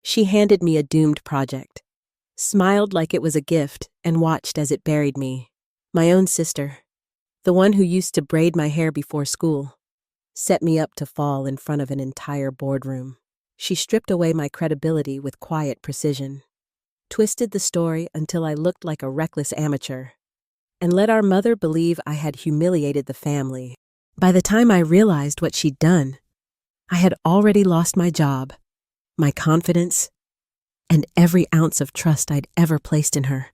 She handed me a doomed project, smiled like it was a gift, and watched as it buried me. My own sister, the one who used to braid my hair before school, set me up to fall in front of an entire boardroom. She stripped away my credibility with quiet precision, twisted the story until I looked like a reckless amateur, and let our mother believe I had humiliated the family. By the time I realized what she'd done, I had already lost my job, my confidence, and every ounce of trust I'd ever placed in her.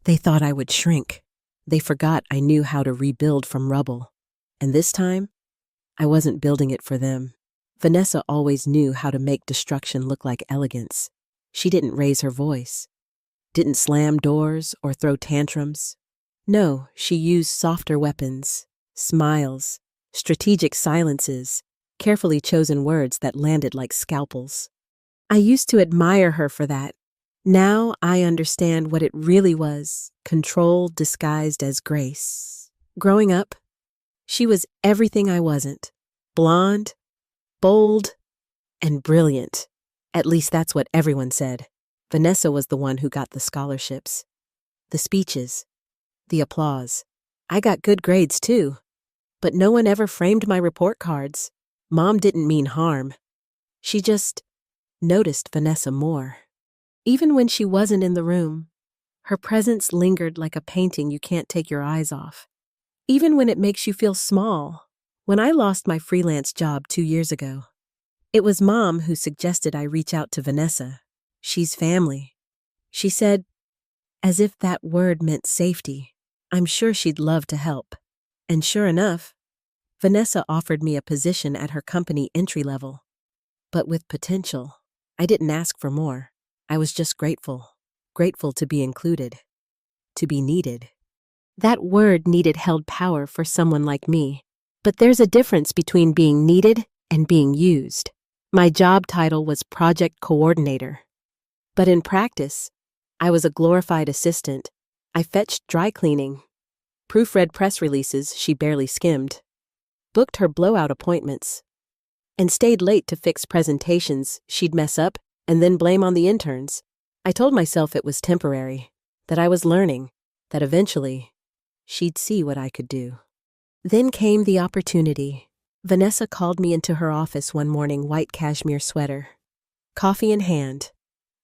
They thought I would shrink. They forgot I knew how to rebuild from rubble. And this time, I wasn't building it for them. Vanessa always knew how to make destruction look like elegance. She didn't raise her voice, didn't slam doors or throw tantrums. No, she used softer weapons, smiles, strategic silences, carefully chosen words that landed like scalpels. I used to admire her for that. Now I understand what it really was, control disguised as grace. Growing up, she was everything I wasn't. Blonde, bold, and brilliant. At least that's what everyone said. Vanessa was the one who got the scholarships, the speeches, the applause. I got good grades too, but no one ever framed my report cards. Mom didn't mean harm. She just noticed Vanessa more. Even when she wasn't in the room, her presence lingered like a painting you can't take your eyes off. Even when it makes you feel small. When I lost my freelance job 2 years ago, it was Mom who suggested I reach out to Vanessa. She's family. She said, as if that word meant safety, I'm sure she'd love to help. And sure enough, Vanessa offered me a position at her company entry level. But with potential. I didn't ask for more. I was just grateful. Grateful to be included. To be needed. That word needed held power for someone like me. But there's a difference between being needed and being used. My job title was project coordinator. But in practice, I was a glorified assistant. I fetched dry cleaning, proofread press releases she barely skimmed, booked her blowout appointments, and stayed late to fix presentations she'd mess up and then blame on the interns. I told myself it was temporary, that I was learning, that eventually she'd see what I could do. Then came the opportunity. Vanessa called me into her office one morning, white cashmere sweater, coffee in hand,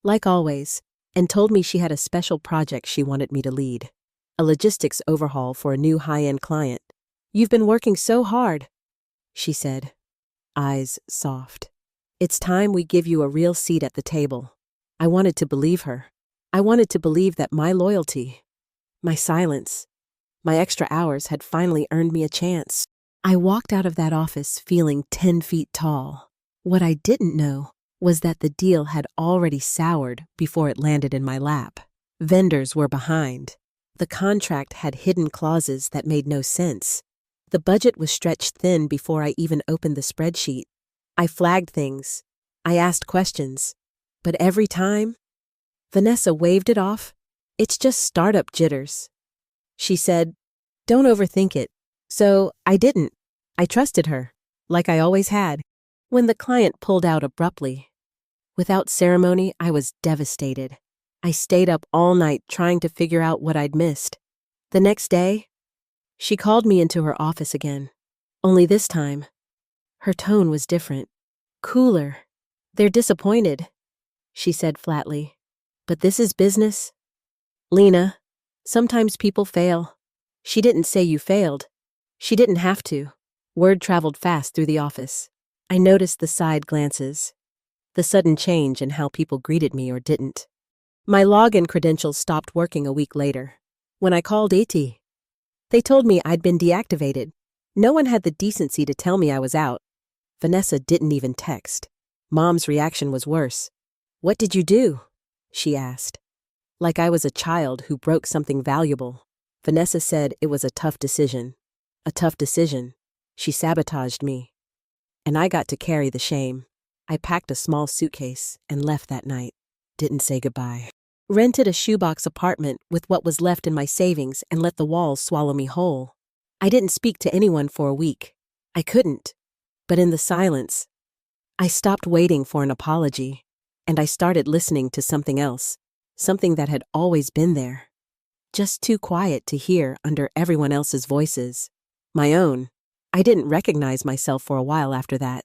like always, and told me she had a special project she wanted me to lead, a logistics overhaul for a new high-end client. You've been working so hard, she said, eyes soft. It's time we give you a real seat at the table. I wanted to believe her. I wanted to believe that my loyalty, my silence, my extra hours had finally earned me a chance. I walked out of that office feeling 10 feet tall. What I didn't know was that the deal had already soured before it landed in my lap. Vendors were behind. The contract had hidden clauses that made no sense. The budget was stretched thin before I even opened the spreadsheet. I flagged things. I asked questions. But every time, Vanessa waved it off. It's just startup jitters. She said, don't overthink it. So I didn't. I trusted her, like I always had. When the client pulled out abruptly, without ceremony, I was devastated. I stayed up all night trying to figure out what I'd missed. The next day, she called me into her office again. Only this time, her tone was different, cooler. They're disappointed, she said flatly. But this is business. Lena, sometimes people fail. She didn't say you failed. She didn't have to. Word traveled fast through the office. I noticed the side glances, the sudden change in how people greeted me or didn't. My login credentials stopped working a week later. When I called AT, they told me I'd been deactivated. No one had the decency to tell me I was out. Vanessa didn't even text. Mom's reaction was worse. What did you do? She asked. Like I was a child who broke something valuable. Vanessa said it was a tough decision. A tough decision. She sabotaged me. And I got to carry the shame. I packed a small suitcase and left that night. Didn't say goodbye. Rented a shoebox apartment with what was left in my savings and let the walls swallow me whole. I didn't speak to anyone for a week. I couldn't. But in the silence, I stopped waiting for an apology. and I started listening to something else, something that had always been there, just too quiet to hear under everyone else's voices. My own. I didn't recognize myself for a while after that.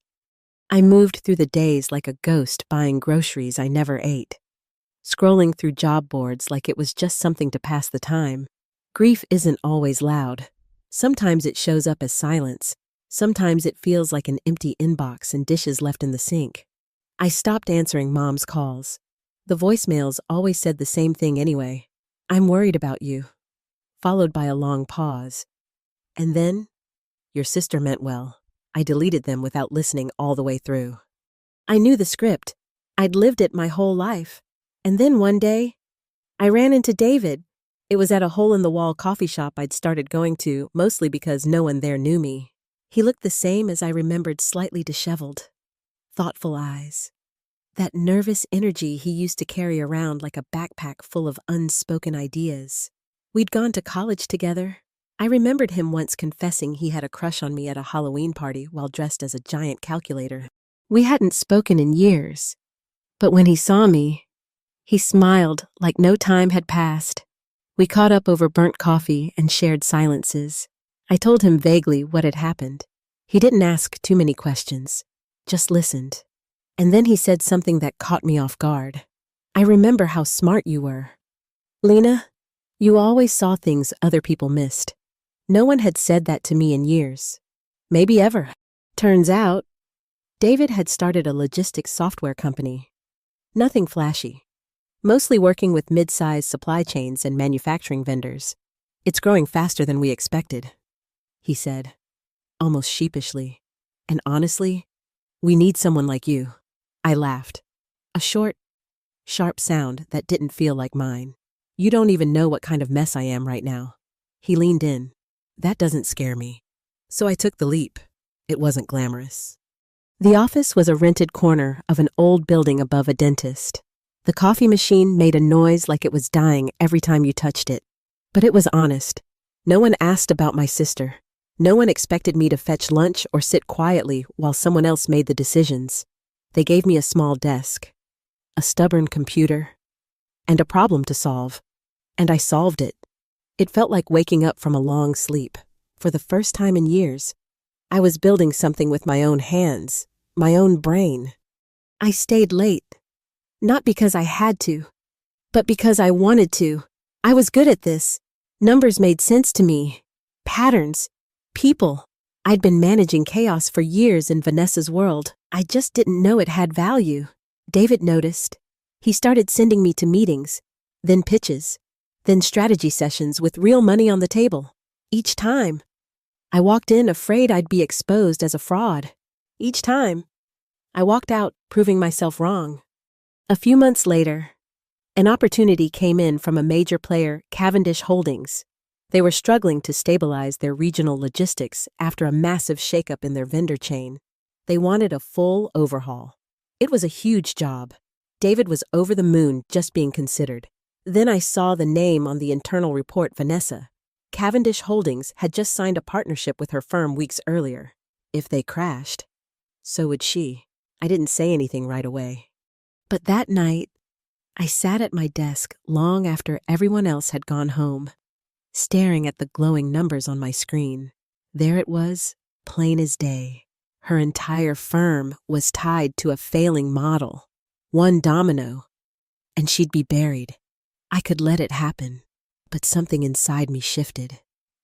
I moved through the days like a ghost buying groceries I never ate, scrolling through job boards like it was just something to pass the time. Grief isn't always loud. Sometimes it shows up as silence. Sometimes it feels like an empty inbox and dishes left in the sink. I stopped answering Mom's calls. The voicemails always said the same thing anyway. "I'm worried about you," followed by a long pause. And then, "Your sister meant well." I deleted them without listening all the way through. I knew the script. I'd lived it my whole life. And then one day, I ran into David. It was at a hole-in-the-wall coffee shop I'd started going to, mostly because no one there knew me. He looked the same as I remembered, slightly disheveled. Thoughtful eyes. That nervous energy he used to carry around like a backpack full of unspoken ideas. We'd gone to college together. I remembered him once confessing he had a crush on me at a Halloween party while dressed as a giant calculator. We hadn't spoken in years, but when he saw me, he smiled like no time had passed. We caught up over burnt coffee and shared silences. I told him vaguely what had happened. He didn't ask too many questions, just listened. And then he said something that caught me off guard. "I remember how smart you were. Lena, you always saw things other people missed." No one had said that to me in years. Maybe ever. Turns out, David had started a logistics software company. Nothing flashy. Mostly working with mid-sized supply chains and manufacturing vendors. "It's growing faster than we expected," he said, almost sheepishly. "And honestly, we need someone like you." I laughed. A short, sharp sound that didn't feel like mine. "You don't even know what kind of mess I am right now." He leaned in. "That doesn't scare me." So I took the leap. It wasn't glamorous. The office was a rented corner of an old building above a dentist. The coffee machine made a noise like it was dying every time you touched it. But it was honest. No one asked about my sister. No one expected me to fetch lunch or sit quietly while someone else made the decisions. They gave me a small desk, a stubborn computer, and a problem to solve. And I solved it. It felt like waking up from a long sleep. For the first time in years, I was building something with my own hands, my own brain. I stayed late, not because I had to, but because I wanted to. I was good at this. Numbers made sense to me. Patterns. People. I'd been managing chaos for years in Vanessa's world. I just didn't know it had value. David noticed. He started sending me to meetings, then pitches, then strategy sessions with real money on the table. Each time, I walked in afraid I'd be exposed as a fraud. Each time, I walked out proving myself wrong. A few months later, an opportunity came in from a major player, Cavendish Holdings. They were struggling to stabilize their regional logistics after a massive shakeup in their vendor chain. They wanted a full overhaul. It was a huge job. David was over the moon just being considered. Then I saw the name on the internal report, Vanessa. Cavendish Holdings had just signed a partnership with her firm weeks earlier. If they crashed, so would she. I didn't say anything right away. But that night, I sat at my desk long after everyone else had gone home, staring at the glowing numbers on my screen. There it was, plain as day. Her entire firm was tied to a failing model. One domino, and she'd be buried. I could let it happen, but something inside me shifted.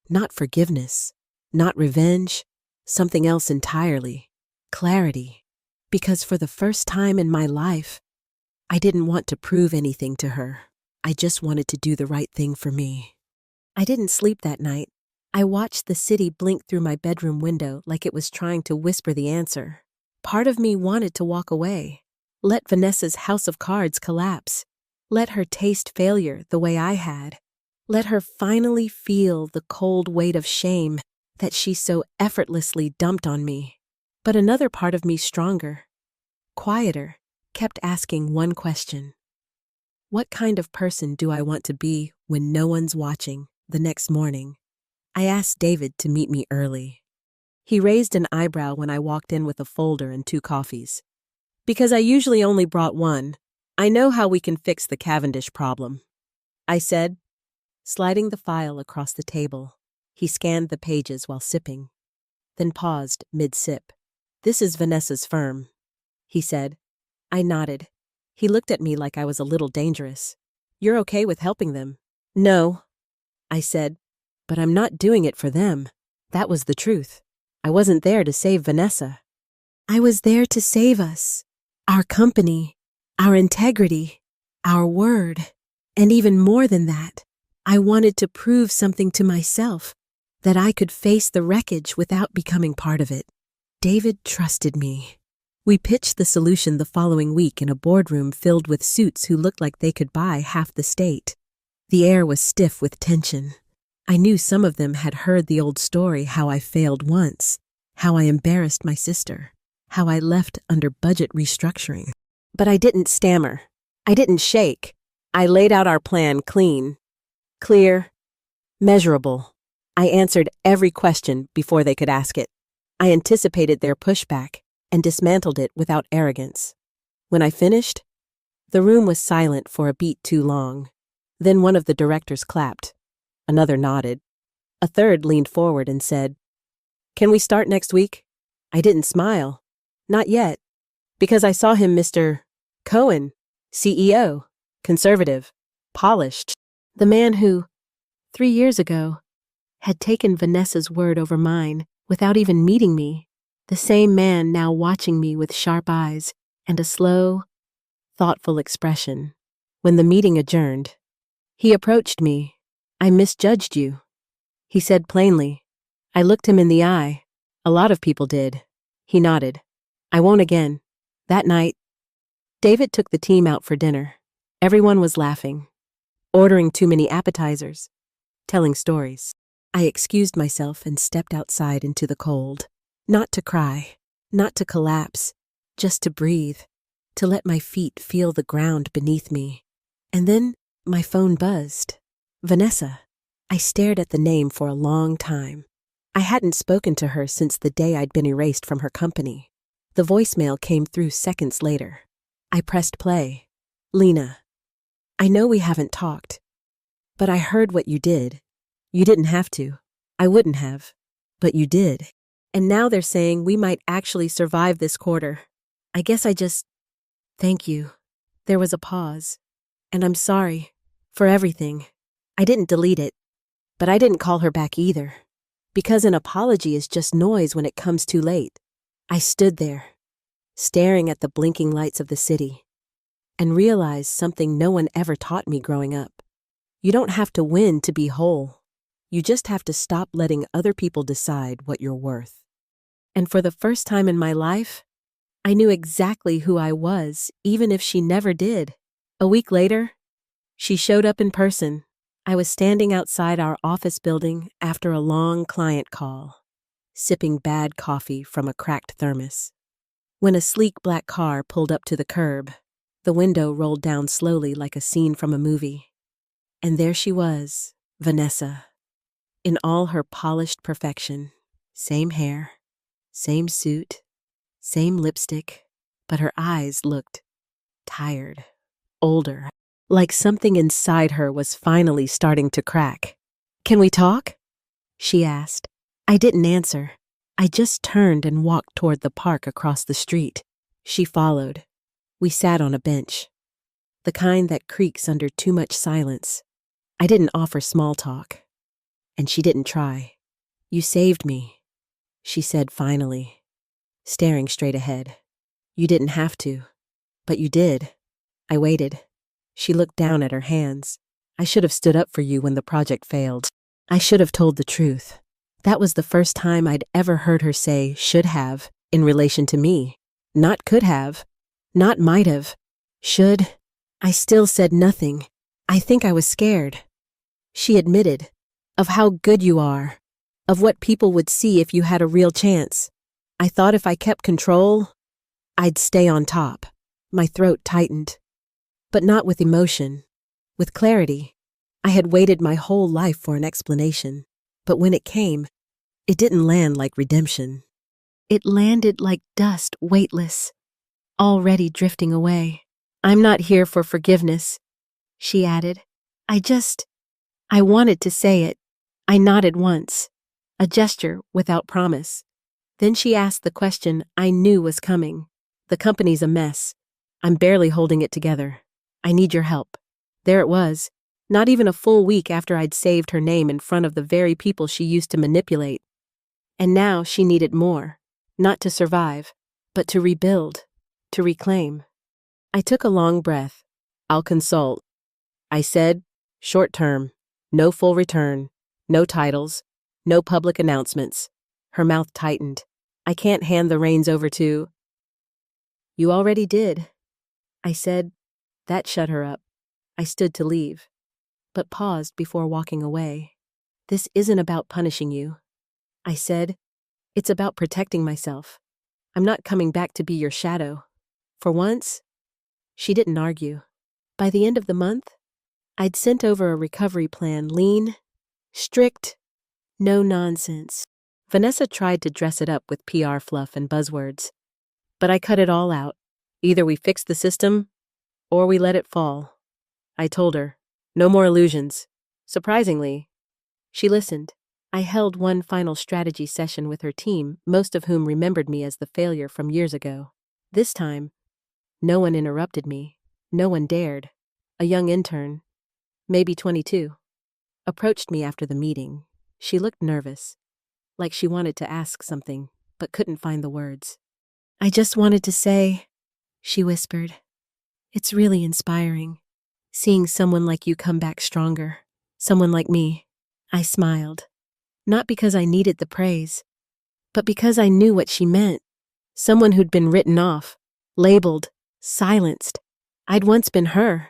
Not forgiveness, not revenge, something else entirely. Clarity. Because for the first time in my life, I didn't want to prove anything to her. I just wanted to do the right thing for me. I didn't sleep that night. I watched the city blink through my bedroom window like it was trying to whisper the answer. Part of me wanted to walk away. Let Vanessa's house of cards collapse. Let her taste failure the way I had. Let her finally feel the cold weight of shame that she so effortlessly dumped on me. But another part of me, stronger, quieter, kept asking one question. What kind of person do I want to be when no one's watching? The next morning, I asked David to meet me early. He raised an eyebrow when I walked in with a folder and 2 coffees. Because I usually only brought one, I know how we can fix the Cavendish problem, I said, sliding the file across the table. He scanned the pages while sipping, then paused mid-sip. This is Vanessa's firm, he said. I nodded. He looked at me like I was a little dangerous. You're okay with helping them? No, I said, but I'm not doing it for them. That was the truth. I wasn't there to save Vanessa. I was there to save us, our company, our integrity, our word. And even more than that, I wanted to prove something to myself, that I could face the wreckage without becoming part of it. David trusted me. We pitched the solution the following week in a boardroom filled with suits who looked like they could buy half the state. The air was stiff with tension. I knew some of them had heard the old story how I failed once, how I embarrassed my sister, how I left under budget restructuring. But I didn't stammer. I didn't shake. I laid out our plan clean, clear, measurable. I answered every question before they could ask it. I anticipated their pushback and dismantled it without arrogance. When I finished, the room was silent for a beat too long. Then one of the directors clapped. Another nodded. A third leaned forward and said, "Can we start next week?" I didn't smile. Not yet. Because I saw him, Mr. Cohen, CEO, conservative, polished. The man who, 3 years ago, had taken Vanessa's word over mine without even meeting me. The same man now watching me with sharp eyes and a slow, thoughtful expression. When the meeting adjourned, he approached me. "I misjudged you," he said plainly. I looked him in the eye. A lot of people did. He nodded. "I won't again." That night, David took the team out for dinner. Everyone was laughing, ordering too many appetizers, telling stories. I excused myself and stepped outside into the cold. Not to cry, not to collapse, just to breathe, to let my feet feel the ground beneath me. And then my phone buzzed. Vanessa. I stared at the name for a long time. I hadn't spoken to her since the day I'd been erased from her company. The voicemail came through seconds later. I pressed play. "Lena, I know we haven't talked, but I heard what you did. You didn't have to. I wouldn't have. But you did. And now they're saying we might actually survive this quarter. I guess I just... Thank you." There was a pause. "And I'm sorry for everything." I didn't delete it, but I didn't call her back either, because an apology is just noise when it comes too late. I stood there, staring at the blinking lights of the city, and realized something no one ever taught me growing up. You don't have to win to be whole. You just have to stop letting other people decide what you're worth. And for the first time in my life, I knew exactly who I was, even if she never did. A week later, she showed up in person. I was standing outside our office building after a long client call, sipping bad coffee from a cracked thermos, when a sleek black car pulled up to the curb. The window rolled down slowly like a scene from a movie. And there she was, Vanessa, in all her polished perfection. Same hair, same suit, same lipstick, but her eyes looked tired, older, like something inside her was finally starting to crack. "Can we talk?" she asked. I didn't answer. I just turned and walked toward the park across the street. She followed. We sat on a bench, the kind that creaks under too much silence. I didn't offer small talk, and she didn't try. "You saved me," she said finally, staring straight ahead. "You didn't have to, but you did." I waited. She looked down at her hands. "I should have stood up for you when the project failed. I should have told the truth." That was the first time I'd ever heard her say "should have" in relation to me. Not could have, not might have, should. I still said nothing. I think I was scared. She admitted, "Of how good you are, of what people would see if you had a real chance." I thought if I kept control, I'd stay on top. My throat tightened. But not with emotion, with clarity. I had waited my whole life for an explanation, but when it came, it didn't land like redemption. It landed like dust, weightless, already drifting away. I'm not here for forgiveness, she added. I wanted to say it. I nodded once, a gesture without promise. Then she asked the question I knew was coming. The company's a mess. I'm barely holding it together. I need your help. There it was, not even a full week after I'd saved her name in front of the very people she used to manipulate. And now she needed more, not to survive, but to rebuild, to reclaim. I took a long breath. I'll consult. I said, short term, no full return, no titles, no public announcements. Her mouth tightened. I can't hand the reins over to. You already did. I said. That shut her up. I stood to leave, but paused before walking away. This isn't about punishing you, I said. It's about protecting myself. I'm not coming back to be your shadow. For once, she didn't argue. By the end of the month, I'd sent over a recovery plan, lean, strict, no nonsense. Vanessa tried to dress it up with PR fluff and buzzwords, but I cut it all out. Either we fix the system, or we let it fall. I told her, no more illusions. Surprisingly, she listened. I held one final strategy session with her team, most of whom remembered me as the failure from years ago. This time, no one interrupted me. No one dared. A young intern, maybe 22, approached me after the meeting. She looked nervous, like she wanted to ask something, but couldn't find the words. I just wanted to say, she whispered, it's really inspiring, seeing someone like you come back stronger, someone like me. I smiled, not because I needed the praise, but because I knew what she meant. Someone who'd been written off, labeled, silenced. I'd once been her.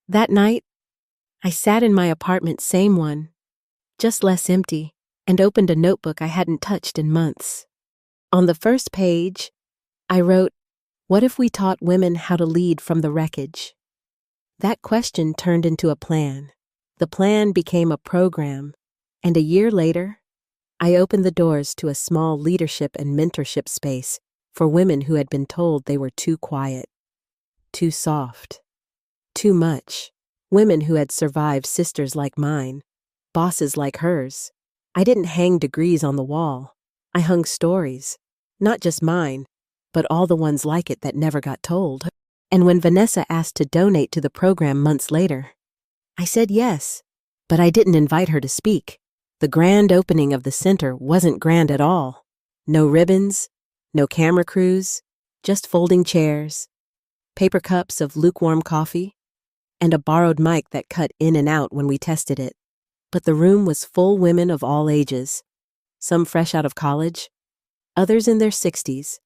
That night, I sat in my apartment, same one, just less empty, and opened a notebook I hadn't touched in months. On the first page, I wrote, what if we taught women how to lead from the wreckage? That question turned into a plan. The plan became a program, and a year later, I opened the doors to a small leadership and mentorship space for women who had been told they were too quiet, too soft, too much. Women who had survived sisters like mine, bosses like hers. I didn't hang degrees on the wall. I hung stories, not just mine, but all the ones like it that never got told. And when Vanessa asked to donate to the program months later, I said yes, but I didn't invite her to speak. The grand opening of the center wasn't grand at all. No ribbons, no camera crews, just folding chairs, paper cups of lukewarm coffee, and a borrowed mic that cut in and out when we tested it. But the room was full women of all ages, some fresh out of college, others in their 60s,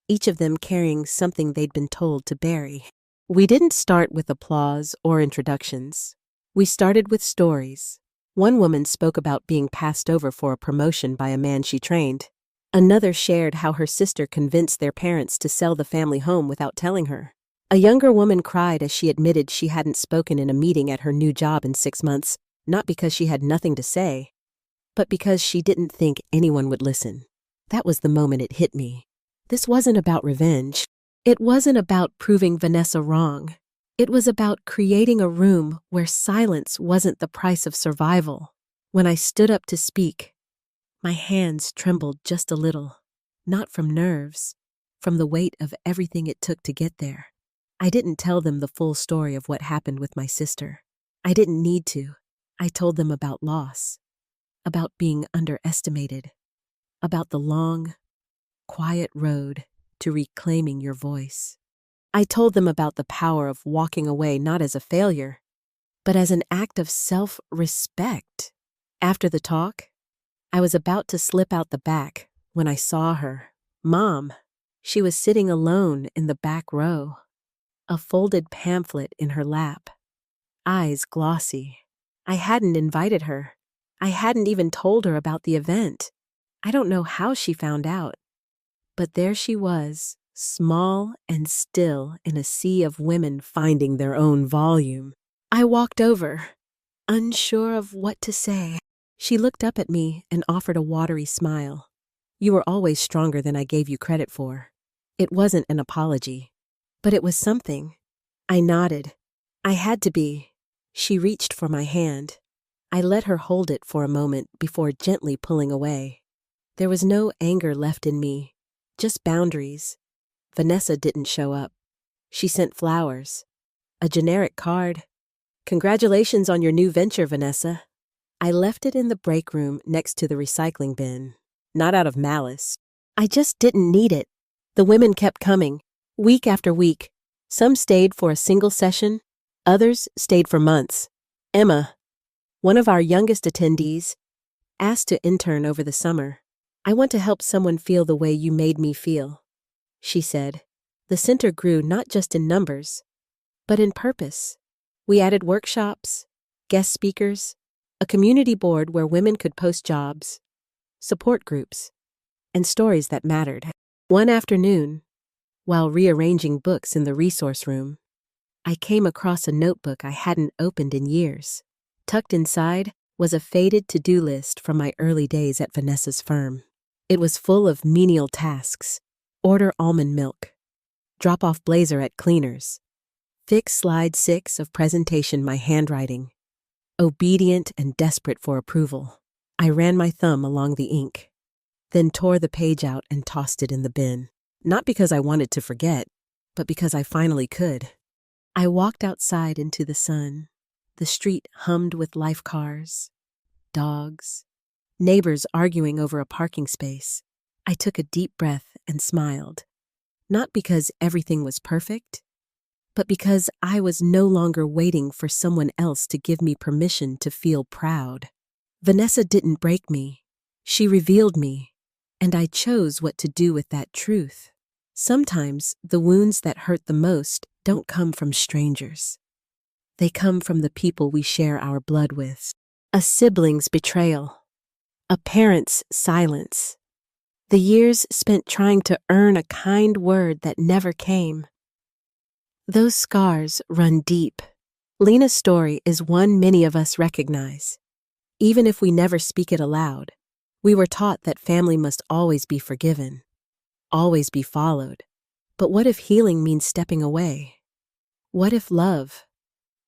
each of them carrying something they'd been told to bury. We didn't start with applause or introductions. We started with stories. One woman spoke about being passed over for a promotion by a man she trained. Another shared how her sister convinced their parents to sell the family home without telling her. A younger woman cried as she admitted she hadn't spoken in a meeting at her new job in 6 months, not because she had nothing to say, but because she didn't think anyone would listen. That was the moment it hit me. This wasn't about revenge. It wasn't about proving Vanessa wrong. It was about creating a room where silence wasn't the price of survival. When I stood up to speak, my hands trembled just a little, not from nerves, from the weight of everything it took to get there. I didn't tell them the full story of what happened with my sister. I didn't need to. I told them about loss, about being underestimated, about the long, quiet road to reclaiming your voice. I told them about the power of walking away not as a failure, but as an act of self-respect. After the talk, I was about to slip out the back when I saw her. Mom. She was sitting alone in the back row, a folded pamphlet in her lap, eyes glossy. I hadn't invited her. I hadn't even told her about the event. I don't know how she found out. But there she was, small and still in a sea of women finding their own volume. I walked over, unsure of what to say. She looked up at me and offered a watery smile. You were always stronger than I gave you credit for. It wasn't an apology, but it was something. I nodded. I had to be. She reached for my hand. I let her hold it for a moment before gently pulling away. There was no anger left in me, just boundaries. Vanessa didn't show up. She sent flowers. A generic card. "Congratulations on your new venture, Vanessa." I left it in the break room next to the recycling bin. Not out of malice. I just didn't need it. The women kept coming, week after week. Some stayed for a single session. Others stayed for months. Emma, one of our youngest attendees, asked to intern over the summer. "I want to help someone feel the way you made me feel," she said. The center grew not just in numbers, but in purpose. We added workshops, guest speakers, a community board where women could post jobs, support groups, and stories that mattered. One afternoon, while rearranging books in the resource room, I came across a notebook I hadn't opened in years. Tucked inside was a faded to-do list from my early days at Vanessa's firm. It was full of menial tasks: order almond milk, drop off blazer at cleaners, fix slide 6 of presentation my handwriting. Obedient and desperate for approval, I ran my thumb along the ink, then tore the page out and tossed it in the bin. Not because I wanted to forget, but because I finally could. I walked outside into the sun. The street hummed with life cars, dogs, neighbors arguing over a parking space. I took a deep breath and smiled. Not because everything was perfect, but because I was no longer waiting for someone else to give me permission to feel proud. Vanessa didn't break me. She revealed me, and I chose what to do with that truth. Sometimes the wounds that hurt the most don't come from strangers. They come from the people we share our blood with. A sibling's betrayal. A parent's silence. The years spent trying to earn a kind word that never came. Those scars run deep. Lena's story is one many of us recognize. Even if we never speak it aloud, we were taught that family must always be forgiven, always be followed. But what if healing means stepping away? What if love,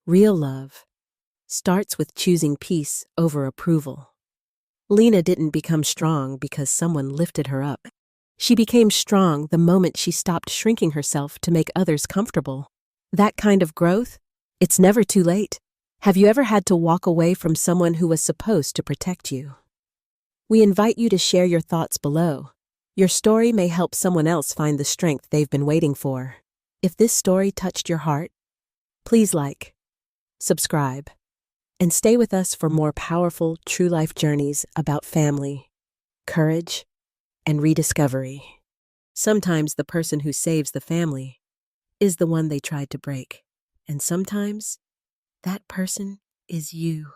real love, starts with choosing peace over approval? Lena didn't become strong because someone lifted her up. She became strong the moment she stopped shrinking herself to make others comfortable. That kind of growth, it's never too late. Have you ever had to walk away from someone who was supposed to protect you? We invite you to share your thoughts below. Your story may help someone else find the strength they've been waiting for. If this story touched your heart, please like, subscribe, and stay with us for more powerful, true life journeys about family, courage, and rediscovery. Sometimes the person who saves the family is the one they tried to break, and sometimes that person is you.